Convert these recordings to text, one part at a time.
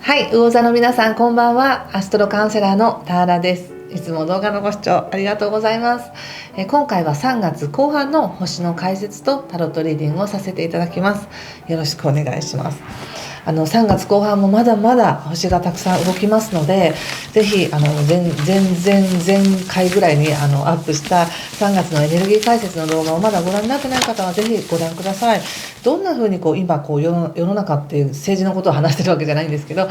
はい、魚座の皆さんこんばんは。アストロカウンセラーのターラです。いつも動画のご視聴ありがとうございます。今回は3月後半の星の解説とタロットリーディングをさせていただきます。よろしくお願いします。3月後半もまだまだ星がたくさん動きますので、ぜひ前回ぐらいにアップした3月のエネルギー解説の動画をまだご覧になってない方はぜひご覧ください。どんな風に今世の中っていう政治のことを話してるわけじゃないんですけど、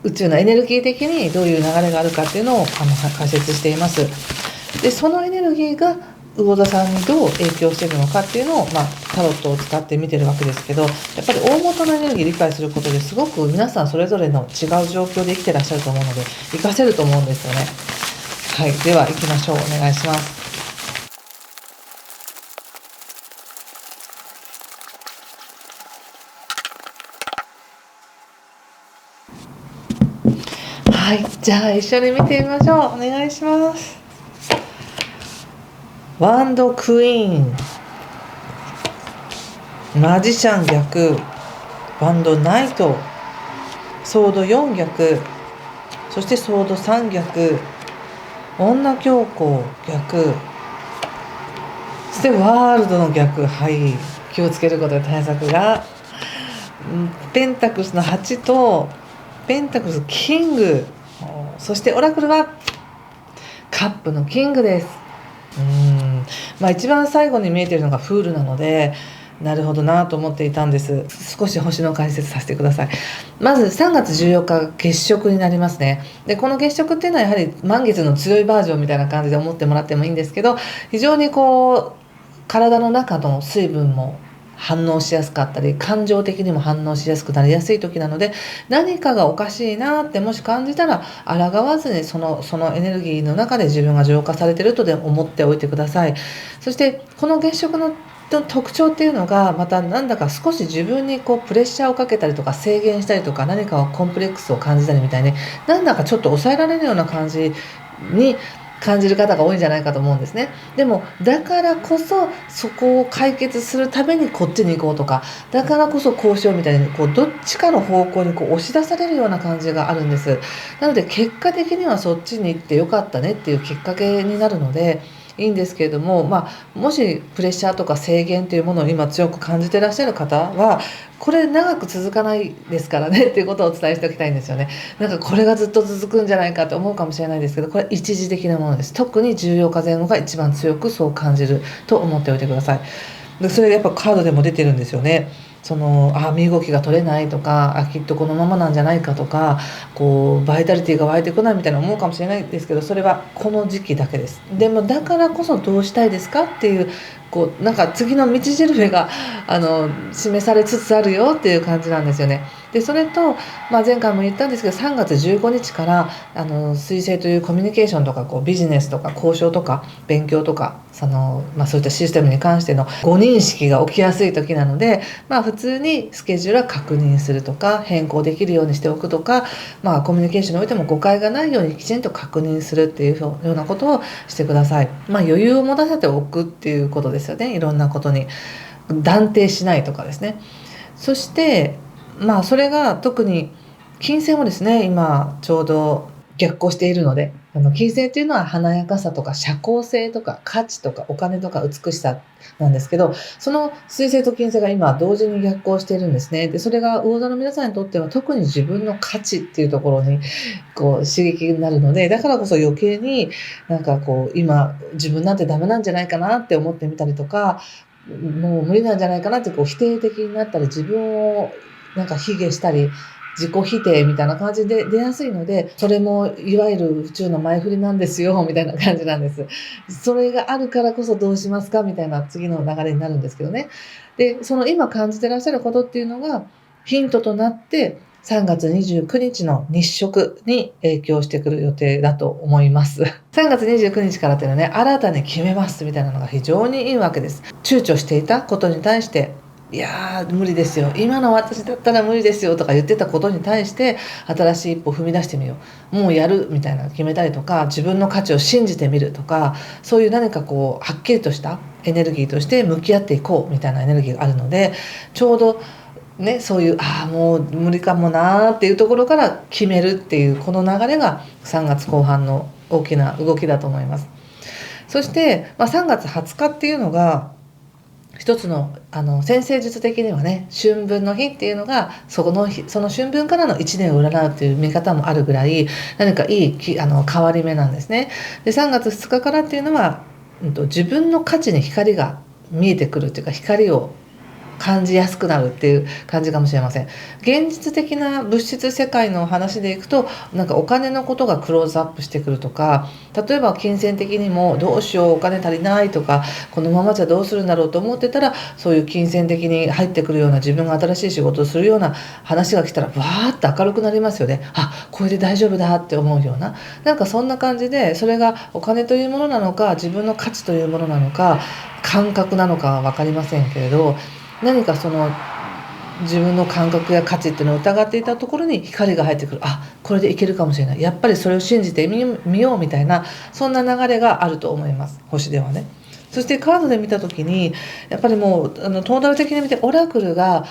宇宙のエネルギー的にどういう流れがあるかっていうのを解説しています。でそのエネルギーが魚座さんにどう影響しているのかっていうのを、タロットを使って見てるわけですけど、やっぱり大元のエネルギーを理解することですごく皆さんそれぞれの違う状況で生きてらっしゃると思うので活かせると思うんですよね。はい、では行きましょう。お願いします。はい、じゃあ一緒に見てみましょう。お願いします。ワンドクイーン、マジシャン逆、ワンドナイト、ソード4逆、そしてソード3逆、女教皇逆、そしてワールドの逆。はい、気をつけることで対策がペンタクルスの8とペンタクルスキング、そしてオラクルはカップのキングです。一番最後に見えているのがフールなので、なるほどなと思っていたんです。少し星の解説させてください。まず3月14日月食になりますね。でこの月食っていうのはやはり満月の強いバージョンみたいな感じで思ってもらってもいいんですけど、非常に体の中の水分も反応しやすかったり感情的にも反応しやすくなりやすい時なので、何かがおかしいなってもし感じたら抗わずにそのエネルギーの中で自分が浄化されているとで思っておいてください。そしてこの月食の特徴っていうのがまたなんだか少し自分にプレッシャーをかけたりとか制限したりとか何かをコンプレックスを感じたりみたいになんだかちょっと抑えられるような感じに感じる方が多いんじゃないかと思うんですね。でもだからこそそこを解決するためにこっちに行こうとか、だからこそこうしようみたいにどっちかの方向に押し出されるような感じがあるんです。なので結果的にはそっちに行ってよかったねっていうきっかけになるのでいいんですけれども、もしプレッシャーとか制限というものを今強く感じていらっしゃる方はこれ長く続かないですからねっていうことをお伝えしておきたいんですよね。なんかこれがずっと続くんじゃないかと思うかもしれないですけど、これは一時的なものです。特に14日前後が一番強くそう感じると思っておいてください。でそれでやっぱカードでも出てるんですよね。身動きが取れないとか、きっとこのままなんじゃないかとか、バイタリティが湧いてこないみたいな思うかもしれないですけど、それはこの時期だけです。でもだからこそどうしたいですかっていうなんか次の道しるべが示されつつあるよっていう感じなんですよね。でそれと、前回も言ったんですけど3月15日から水星というコミュニケーションとかビジネスとか交渉とか勉強とかそういったシステムに関しての誤認識が起きやすい時なので、普通にスケジュールは確認するとか変更できるようにしておくとか、コミュニケーションにおいても誤解がないようにきちんと確認するっていうようなことをしてください。余裕を持たせておくっていうことですよね。いろんなことに断定しないとかですね。そしてそれが特に金星もですね今ちょうど逆行しているので、金星っていうのは華やかさとか社交性とか価値とかお金とか美しさなんですけど、その水星と金星が今同時に逆行しているんですね。でそれが魚座の皆さんにとっては特に自分の価値っていうところに刺激になるので、だからこそ余計に今自分なんてダメなんじゃないかなって思ってみたりとか、もう無理なんじゃないかなって否定的になったり、自分を卑下したり自己否定みたいな感じで出やすいので、それもいわゆる宇宙の前振りなんですよみたいな感じなんです。それがあるからこそどうしますかみたいな次の流れになるんですけどね。でその今感じてらっしゃることっていうのがヒントとなって3月29日の日食に影響してくる予定だと思います。3月29日からっていうのはね、新たに決めますみたいなのが非常にいいわけです。躊躇していたことに対して、いや無理ですよ、今の私だったら無理ですよとか言ってたことに対して新しい一歩踏み出してみよう、もうやるみたいなの決めたりとか、自分の価値を信じてみるとか、そういう何かはっきりとしたエネルギーとして向き合っていこうみたいなエネルギーがあるので、ちょうどね、そういうもう無理かもなっていうところから決めるっていうこの流れが3月後半の大きな動きだと思います。そして、3月20日っていうのが一つの占星術的にはね、春分の日っていうのがその春分からの1年を占うっていう見方もあるぐらい、何かいい変わり目なんですね。で3月2日からっていうのは、自分の価値に光が見えてくるっていうか、光を感じやすくなるっていう感じかもしれません。現実的な物質世界の話でいくと、なんかお金のことがクローズアップしてくるとか、例えば金銭的にもどうしよう、お金足りないとか、このままじゃどうするんだろうと思ってたら、そういう金銭的に入ってくるような、自分が新しい仕事をするような話が来たらわーって明るくなりますよね。これで大丈夫だって思うような、なんかそんな感じで、それがお金というものなのか、自分の価値というものなのか、感覚なのかは分かりませんけれど、何かその自分の感覚や価値っていうのを疑っていたところに光が入ってくる。これでいけるかもしれない、やっぱりそれを信じてみようみたいな、そんな流れがあると思います、星ではね。そしてカードで見た時に、やっぱりもうトータル的に見てオラクルが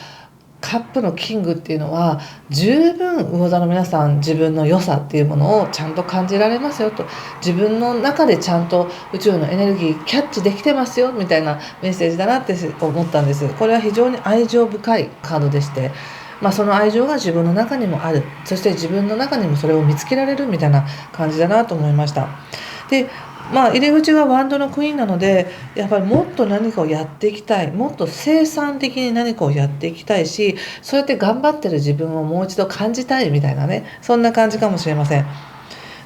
カップのキングっていうのは、十分魚座の皆さん、自分の良さっていうものをちゃんと感じられますよと、自分の中でちゃんと宇宙のエネルギーキャッチできてますよみたいなメッセージだなって思ったんです。これは非常に愛情深いカードでして、その愛情が自分の中にもある、そして自分の中にもそれを見つけられるみたいな感じだなと思いました。で入り口がワンドのクイーンなので、やっぱりもっと何かをやっていきたい、もっと生産的に何かをやっていきたいし、そうやって頑張ってる自分をもう一度感じたいみたいなね、そんな感じかもしれません。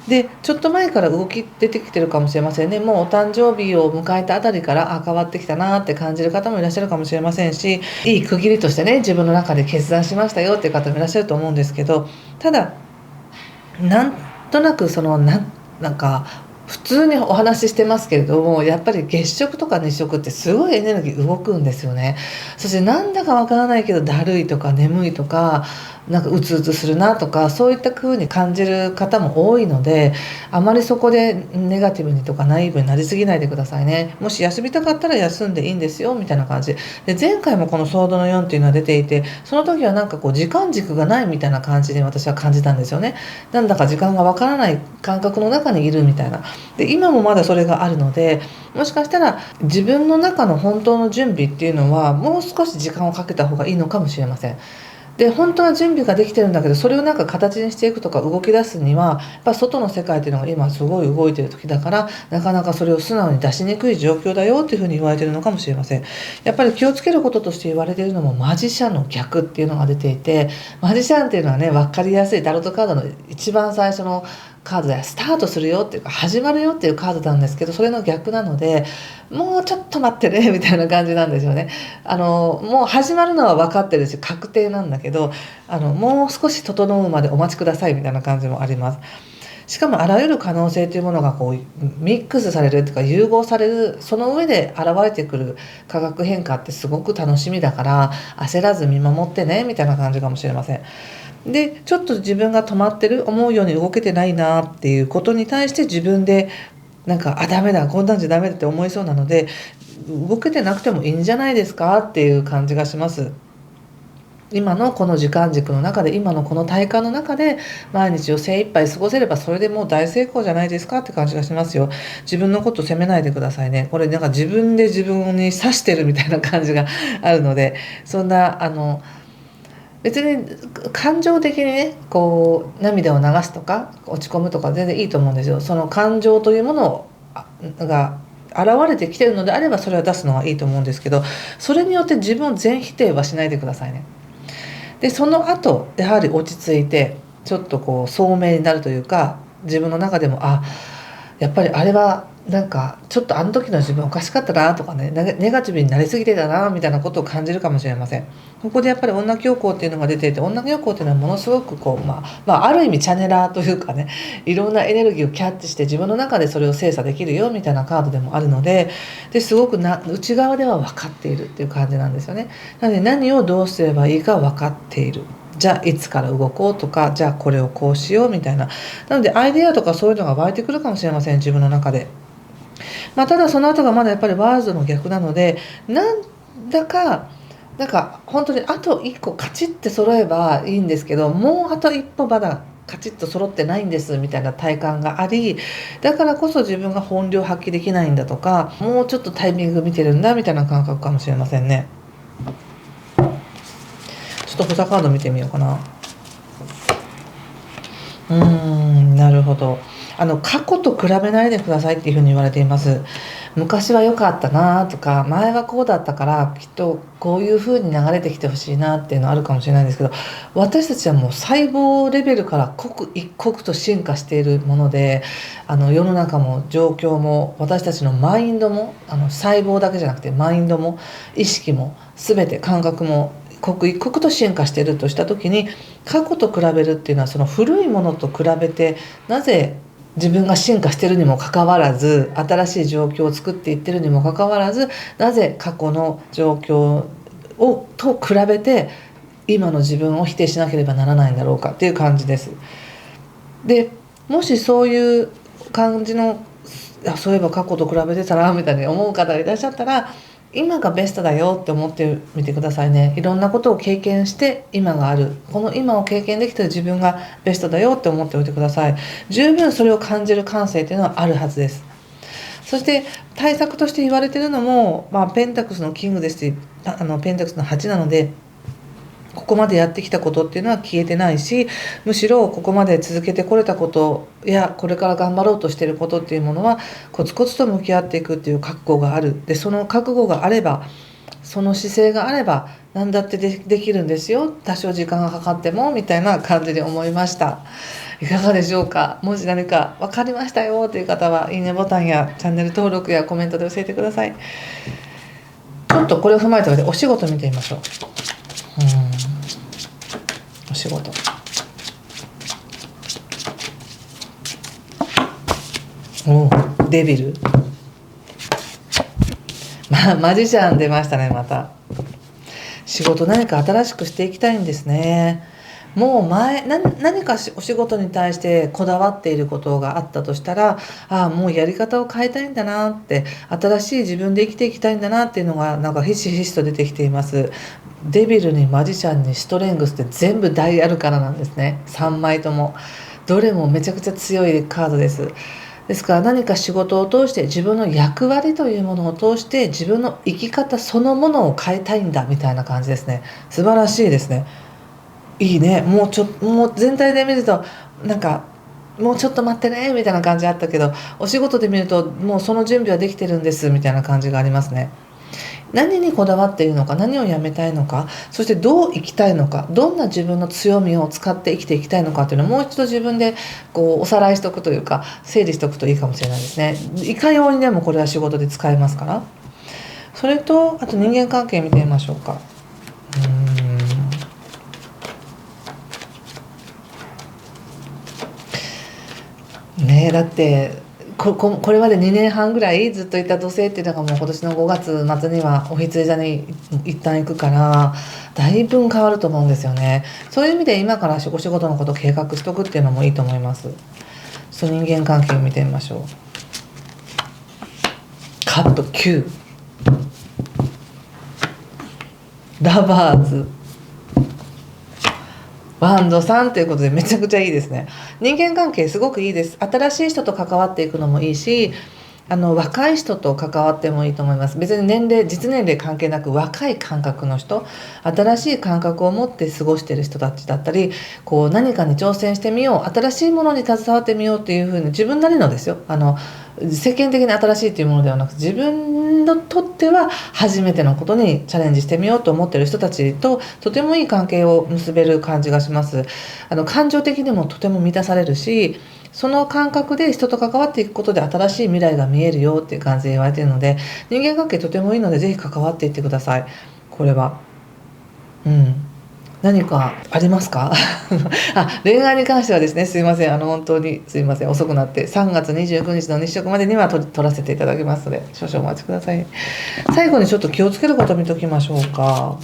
でちょっと前から動き出てきてるかもしれませんね。もうお誕生日を迎えたあたりから変わってきたなって感じる方もいらっしゃるかもしれませんし、いい区切りとしてね、自分の中で決断しましたよっていう方もいらっしゃると思うんですけど、ただなんとなくなんか普通にお話ししてますけれども、やっぱり月食とか日食ってすごいエネルギー動くんですよね。そしてなんだかわからないけど、だるいとか眠いとか、なんかうつうつするなとか、そういった風に感じる方も多いので、あまりそこでネガティブにとかナイーブになりすぎないでくださいね。もし休みたかったら休んでいいんですよみたいな感じで、前回もこのソードの4っていうのは出ていて、その時はなんか時間軸がないみたいな感じで私は感じたんですよね。なんだか時間がわからない感覚の中にいるみたいな。で今もまだそれがあるので、もしかしたら自分の中の本当の準備っていうのはもう少し時間をかけた方がいいのかもしれません。で本当は準備ができてるんだけど、それをなんか形にしていくとか動き出すには、やっぱ外の世界っていうのが今すごい動いてる時だから、なかなかそれを素直に出しにくい状況だよっていうふうに言われてるのかもしれません。やっぱり気をつけることとして言われているのも、マジシャンの逆っていうのが出ていて、マジシャンっていうのはね、分かりやすいタロットカードの一番最初のカードでスタートするよっていうか始まるよっていうカードなんですけど、それの逆なので、もうちょっと待ってねみたいな感じなんですよね。もう始まるのは分かってるし確定なんだけど、もう少し整うまでお待ちくださいみたいな感じもあります。しかもあらゆる可能性というものがミックスされるというか融合される、その上で現れてくる化学変化ってすごく楽しみだから、焦らず見守ってねみたいな感じかもしれません。でちょっと自分が止まってる、思うように動けてないなっていうことに対して、自分でなんかダメだ、こんなんじゃダメだって思いそうなので、動けてなくてもいいんじゃないですかっていう感じがします。今のこの時間軸の中で、今のこの体感の中で毎日を精一杯過ごせれば、それでもう大成功じゃないですかって感じがしますよ。自分のこと責めないでくださいね。これなんか自分で自分に刺してるみたいな感じがあるので、そんな別に感情的にね、涙を流すとか落ち込むとか全然いいと思うんですよ。その感情というものが現れてきてるのであれば、それは出すのはいいと思うんですけど、それによって自分を全否定はしないでくださいね。でその後やはり落ち着いて、ちょっと聡明になるというか、自分の中でもやっぱりあれはなんかちょっとあの時の自分おかしかったなとかね、ネガティブになりすぎてたなみたいなことを感じるかもしれません。ここでやっぱり女教皇っていうのが出ていて、女教皇っていうのはものすごくある意味チャネラーというかね、いろんなエネルギーをキャッチして自分の中でそれを精査できるよみたいなカードでもあるので、すごく内側では分かっているっていう感じなんですよね。なので何をどうすればいいか分かっている。じゃあいつから動こうとか、じゃあこれをこうしようみたいな。なのでアイデアとかそういうのが湧いてくるかもしれません、自分の中で。ただその後がまだやっぱりワールドの逆なので、なんだかなんか本当にあと1個カチッて揃えばいいんですけど、もうあと一歩まだカチッと揃ってないんですみたいな体感があり、だからこそ自分が本領発揮できないんだとか、もうちょっとタイミング見てるんだみたいな感覚かもしれませんね。ちょっと補佐カード見てみようかな。なるほど。過去と比べないでくださいっていうふうに言われています。昔は良かったなとか、前はこうだったからきっとこういうふうに流れてきてほしいなっていうのはあるかもしれないんですけど、私たちはもう細胞レベルから刻一刻と進化しているもので、世の中も状況も私たちのマインドも、細胞だけじゃなくてマインドも意識も全て感覚も刻一刻と進化しているとした時に、過去と比べるっていうのはその古いものと比べて、なぜ自分が進化しているにもかかわらず、新しい状況を作っていってるにもかかわらず、なぜ過去の状況と比べて今の自分を否定しなければならないんだろうかっていう感じです。でもしそういう感じの、そういえば過去と比べてたらみたいに思う方がいらっしゃったら、今がベストだよって思ってみてくださいね。いろんなことを経験して今がある、この今を経験できてる自分がベストだよって思っておいてください。十分それを感じる感性っていうのはあるはずです。そして対策として言われているのも、ペンタクスのキングですし、ペンタクスの8なので、ここまでやってきたことっていうのは消えてないし、むしろここまで続けてこれたことやこれから頑張ろうとしていることっていうものはコツコツと向き合っていくっていう覚悟がある。でその覚悟があれば、その姿勢があれば何だってできるんですよ、多少時間がかかってもみたいな感じで思いました。いかがでしょうか。もし何か分かりましたよという方はいいねボタンやチャンネル登録やコメントで教えてください。ちょっとこれを踏まえた上でお仕事見てみましょう。お仕事、デビル、マジシャン出ましたね。また仕事何か新しくしていきたいんですね。もう何かお仕事に対してこだわっていることがあったとしたら、もうやり方を変えたいんだなって、新しい自分で生きていきたいんだなっていうのがなんかひしひしと出てきています。デビルにマジシャンにストレングスって全部大あるからなんですね。3枚ともどれもめちゃくちゃ強いカードです。ですから何か仕事を通して自分の役割というものを通して自分の生き方そのものを変えたいんだみたいな感じですね。素晴らしいですね。いいね。もう全体で見るとなんかもうちょっと待ってねみたいな感じあったけど、お仕事で見るともうその準備はできてるんですみたいな感じがありますね。何にこだわっているのか、何をやめたいのか、そしてどう生きたいのか、どんな自分の強みを使って生きていきたいのかっていうのをもう一度自分でおさらいしておくというか整理しておくといいかもしれないですね。いかようにでもこれは仕事で使えますから。それとあと人間関係見てみましょうか。だってこれまで2年半ぐらいずっといた土星っていうのがもう今年の5月末にはお羊座に一旦行くから、だいぶ変わると思うんですよね。そういう意味で今からお仕事のことを計画しとくっていうのもいいと思います。人間関係を見てみましょう。カップ9、ラバーズ、バンド3ということでめちゃくちゃいいですね。人間関係すごくいいです。新しい人と関わっていくのもいいし、若い人と関わってもいいと思います。別に実年齢関係なく若い感覚の人、新しい感覚を持って過ごしている人たちだったり、何かに挑戦してみよう、新しいものに携わってみようっていうふうに自分なりのですよ、世間的に新しいっていうものではなく、自分にとっては初めてのことにチャレンジしてみようと思っている人たちととてもいい関係を結べる感じがします。感情的にもとても満たされるし、その感覚で人と関わっていくことで新しい未来が見えるよっていう感じで言われているので、人間関係とてもいいのでぜひ関わっていってください。これは何かありますか？恋愛に関してはですね、すいません、本当にすいません、遅くなって3月29日の日食までには取らせていただきますので少々お待ちください。最後にちょっと気をつけること見ときましょうか。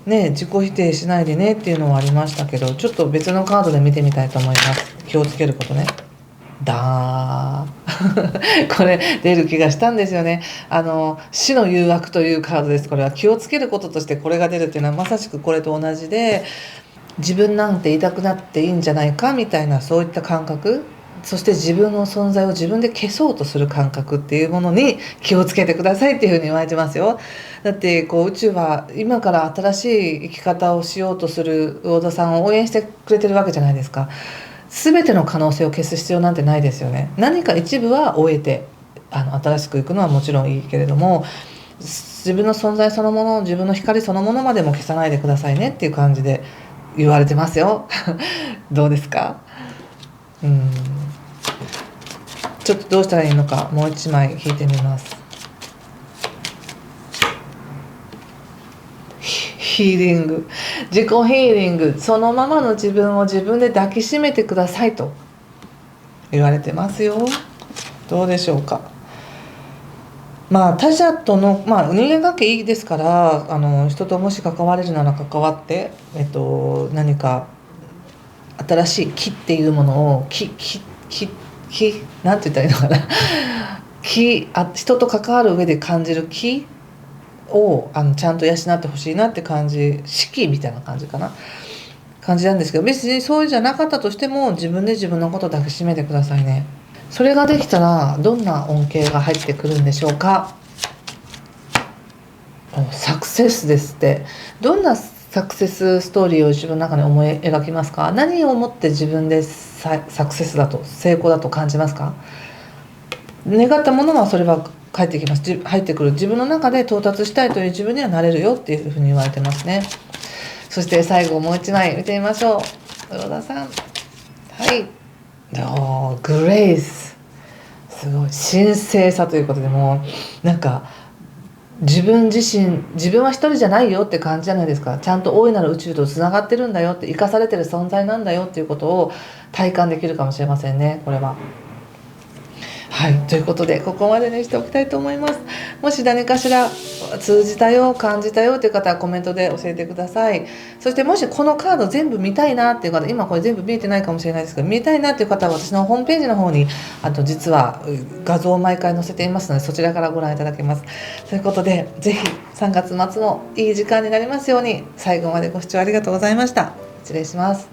自己否定しないでねっていうのはありましたけど、ちょっと別のカードで見てみたいと思います。気をつけることね。だーこれ出る気がしたんですよね。死の誘惑というカードです。これは気をつけることとしてこれが出るっていうのはまさしくこれと同じで、自分なんていなくなっていいんじゃないかみたいな、そういった感覚、そして自分の存在を自分で消そうとする感覚っていうものに気をつけてくださいっていうふうに言われてますよ。だってこう宇宙は今から新しい生き方をしようとする魚田さんを応援してくれてるわけじゃないですか。全ての可能性を消す必要なんてないですよね。何か一部は終えて新しくいくのはもちろんいいけれども、自分の存在そのもの、自分の光そのものまでも消さないでくださいねっていう感じで言われてますよどうですか？ちょっとどうしたらいいのか、もう一枚引いてみます。ヒーリング、自己ヒーリング、そのままの自分を自分で抱きしめてくださいと言われてますよ。どうでしょうか。他者との、人間関係いいですから、人ともし関われるなら関わって、何か新しい気っていうものをなんて言ったらいいのかな人と関わる上で感じる気をちゃんと養ってほしいなって感じ、四季みたいな感じかな、感じなんですけど、別にそうじゃなかったとしても自分で自分のことを抱きしめてくださいね。それができたらどんな恩恵が入ってくるんでしょうか。サクセスですって。どんなサクセスストーリーを自分の中に思い描きますか？何をもって自分でサクセスだと、成功だと感じますか？願ったものはそれは返ってきます。入ってくる。自分の中で到達したいという自分にはなれるよっていうふうに言われてますね。そして最後もう一枚見てみましょう。黒田さん、はい、グレイス、すごい神聖さということで、もうなんか自分は一人じゃないよって感じじゃないですか。ちゃんと大いなる宇宙とつながってるんだよって、生かされてる存在なんだよっていうことを体感できるかもしれませんね、これは。はい、ということでここまでにしておきたいと思います。もし何かしら通じたよ、感じたよという方はコメントで教えてください。そしてもしこのカード全部見たいなっていう方、今これ全部見えてないかもしれないですけど、見たいなっていう方は私のホームページの方に実は画像を毎回載せていますので、そちらからご覧いただけます。ということでぜひ3月末もいい時間になりますように。最後までご視聴ありがとうございました。失礼します。